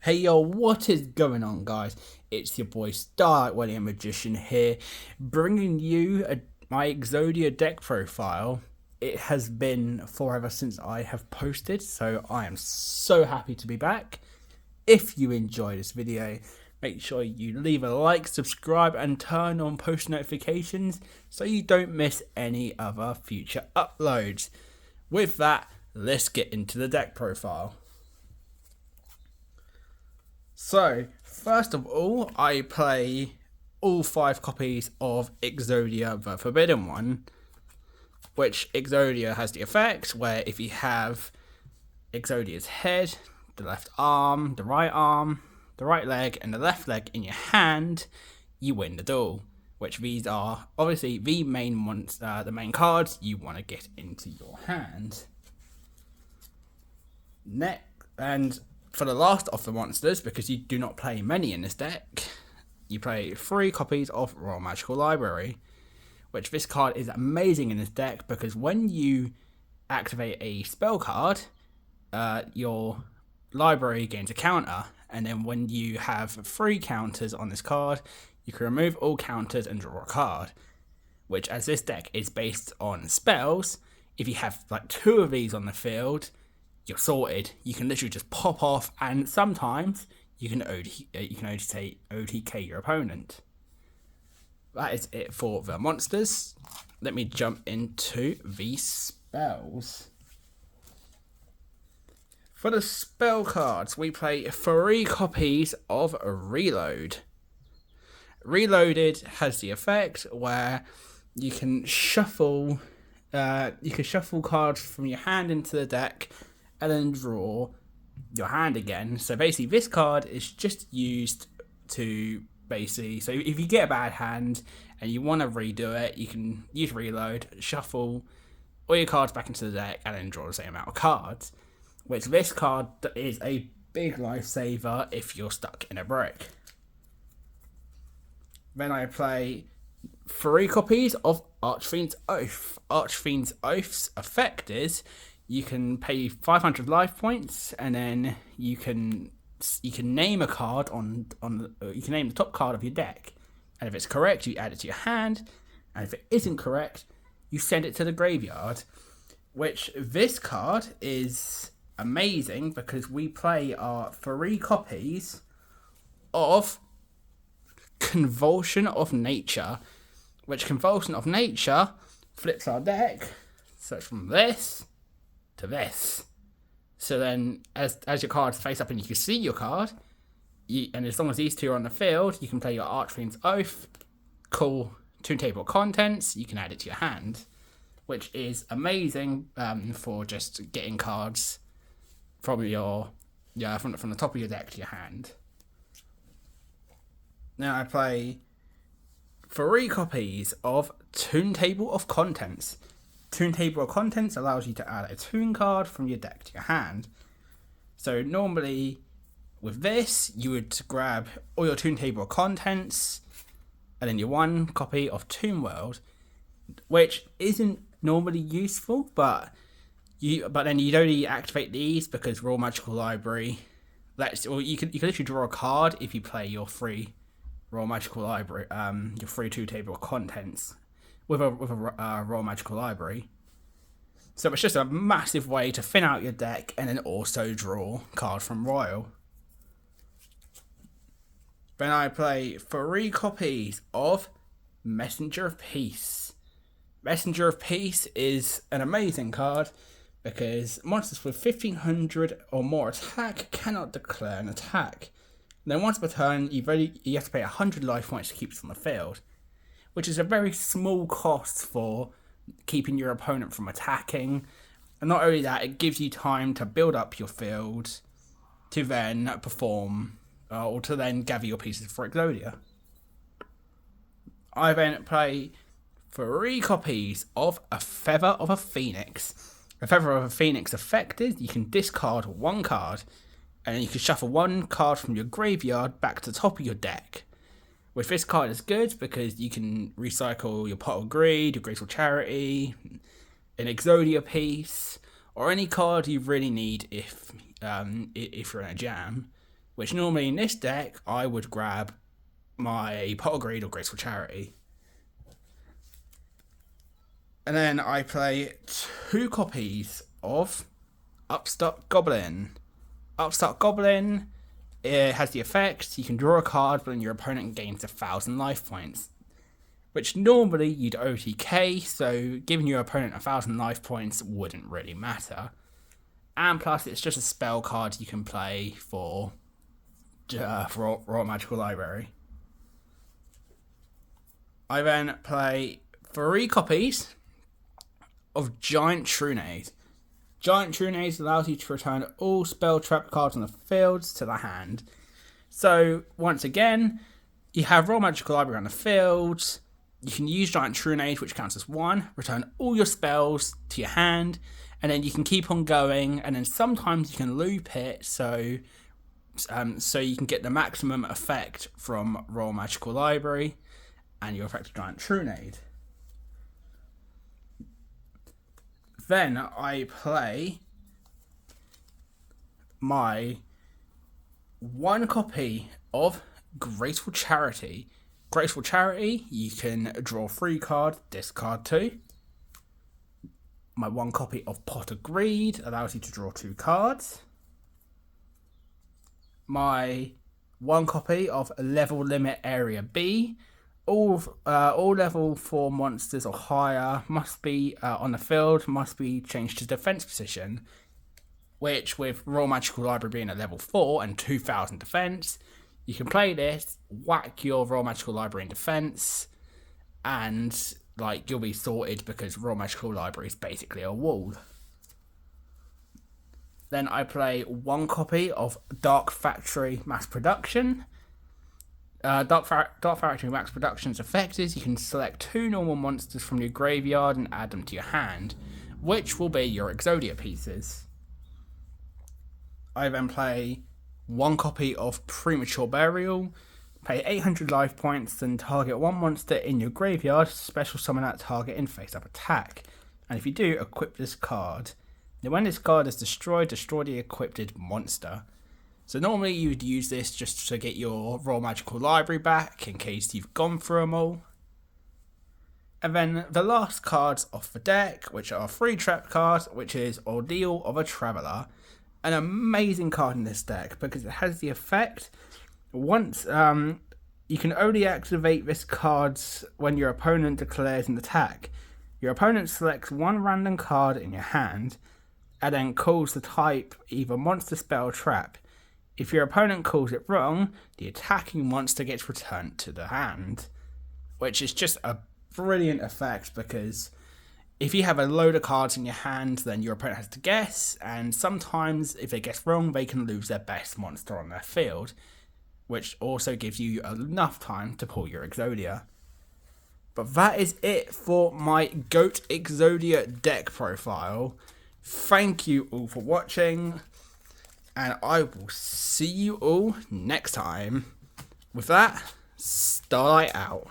Hey yo, what is going on, guys? It's your boy Starlight William Magician here, bringing you my Exodia deck profile. It has been forever since I have posted, so I am so happy to be back. If you enjoy this video, make sure you leave a like, subscribe, and turn on post notifications so you don't miss any other future uploads. With that, let's get into the deck profile. So, first of all, I play all 5 copies of Exodia the Forbidden One, which Exodia has the effect where if you have Exodia's head, the left arm, the right leg, and the left leg in your hand, you win the duel. Which these are obviously the main ones, the main cards you want to get into your hand. Next, and for the last of the monsters, because you do not play many in this deck, you play 3 copies of Royal Magical Library, which this card is amazing in this deck because when you activate a spell card, your library gains a counter, and then when you have 3 counters on this card, you can remove all counters and draw a card, which as this deck is based on spells, if you have like 2 of these on the field, you're sorted. You can literally just pop off, and sometimes you can OTK your opponent. That is it for the monsters. Let me jump into the spells. For the spell cards, we play 3 copies of Reload. Reloaded has the effect where you can shuffle cards from your hand into the deck and then draw your hand again. So basically this card is just used to so if you get a bad hand and you want to redo it, you can use Reload, shuffle all your cards back into the deck and then draw the same amount of cards. Which this card is a big lifesaver if you're stuck in a brick. Then I play 3 copies of Archfiend's Oath. Archfiend's Oath's effect is you can pay 500 life points, and then you can name a card you can name the top card of your deck, and if it's correct, you add it to your hand, and if it isn't correct, you send it to the graveyard. Which this card is amazing because we play our 3 copies of Convulsion of Nature, which Convulsion of Nature flips our deck, so it's from this to this. So then, as your cards face up and you can see your card, and as long as these 2 are on the field, you can play your Archfiend's Oath, call Toon Table Contents, you can add it to your hand, which is amazing for just getting cards from from the top of your deck to your hand. Now I play 3 copies of Toon Table of Contents. Toon Table of Contents allows you to add a toon card from your deck to your hand. So normally with this, you would grab all your Toon Table of Contents and then your 1 copy of Toon World, which isn't normally useful, but then you'd only activate these because Royal Magical Library you can literally draw a card if you play your 3 Royal Magical Library, your 3 Toon Table of Contents with a Royal Magical Library. So it's just a massive way to thin out your deck and then also draw card from Royal. Then I play 3 copies of Messenger of Peace. Messenger of Peace is an amazing card because monsters with 1500 or more attack cannot declare an attack. Then once per turn, you have to pay 100 life points to keep it on the field, which is a very small cost for keeping your opponent from attacking. And not only that, it gives you time to build up your field to then perform or to then gather your pieces for Exodia. I then play 3 copies of A Feather of a Phoenix. A Feather of a Phoenix effect is you can discard 1 card, and then you can shuffle 1 card from your graveyard back to the top of your deck. Which this card is good because you can recycle your Pot of Greed, your Graceful Charity, an Exodia piece, or any card you really need if you're in a jam. which normally in this deck I would grab my Pot of Greed or Graceful Charity. And then I play 2 copies of Upstart Goblin. Upstart Goblin, it has the effect, you can draw a card when your opponent gains 1,000 life points. Which normally you'd OTK, so giving your opponent 1,000 life points wouldn't really matter. And plus, it's just a spell card you can play for Royal Magical Library. I then play 3 copies of Giant Trunade. Giant Trunade allows you to return all spell trap cards on the field to the hand. So, once again, you have Royal Magical Library on the field. You can use Giant Trunade, which counts as 1, return all your spells to your hand, and then you can keep on going, and then sometimes you can loop it so you can get the maximum effect from Royal Magical Library and your effect of Giant Trunade. Then I play my 1 copy of Graceful Charity. Graceful Charity, you can draw 3 cards, discard 2. My 1 copy of Pot of Greed allows you to draw 2 cards. My 1 copy of Level Limit Area B. All level 4 monsters or higher must be on the field, must be changed to defense position, which with Royal Magical Library being at level 4 and 2,000 defense, you can play this, whack your Royal Magical Library in defense, and you'll be sorted because Royal Magical Library is basically a wall. Then I play 1 copy of Dark Factory Mass Production. Dark Factory Max Production's effect is you can select 2 normal monsters from your graveyard and add them to your hand, which will be your Exodia pieces. I then play 1 copy of Premature Burial, pay 800 life points, and target 1 monster in your graveyard, special summon that target in face-up attack. And if you do, equip this card. Now when this card is destroyed, destroy the equipped monster. So normally you would use this just to get your Royal Magical Library back in case you've gone through them all. And then the last cards off the deck, which are 3 trap cards, which is Ordeal of a Traveller. An amazing card in this deck because it has the effect, once you can only activate this card when your opponent declares an attack. Your opponent selects 1 random card in your hand and then calls the type either monster, spell, trap. If your opponent calls it wrong, the attacking monster gets returned to the hand, which is just a brilliant effect because if you have a load of cards in your hand, then your opponent has to guess, and sometimes if they guess wrong, they can lose their best monster on their field, which also gives you enough time to pull your Exodia. But that is it for my GOAT Exodia deck profile. Thank you all for watching, and I will see you all next time. With that, Starlight out.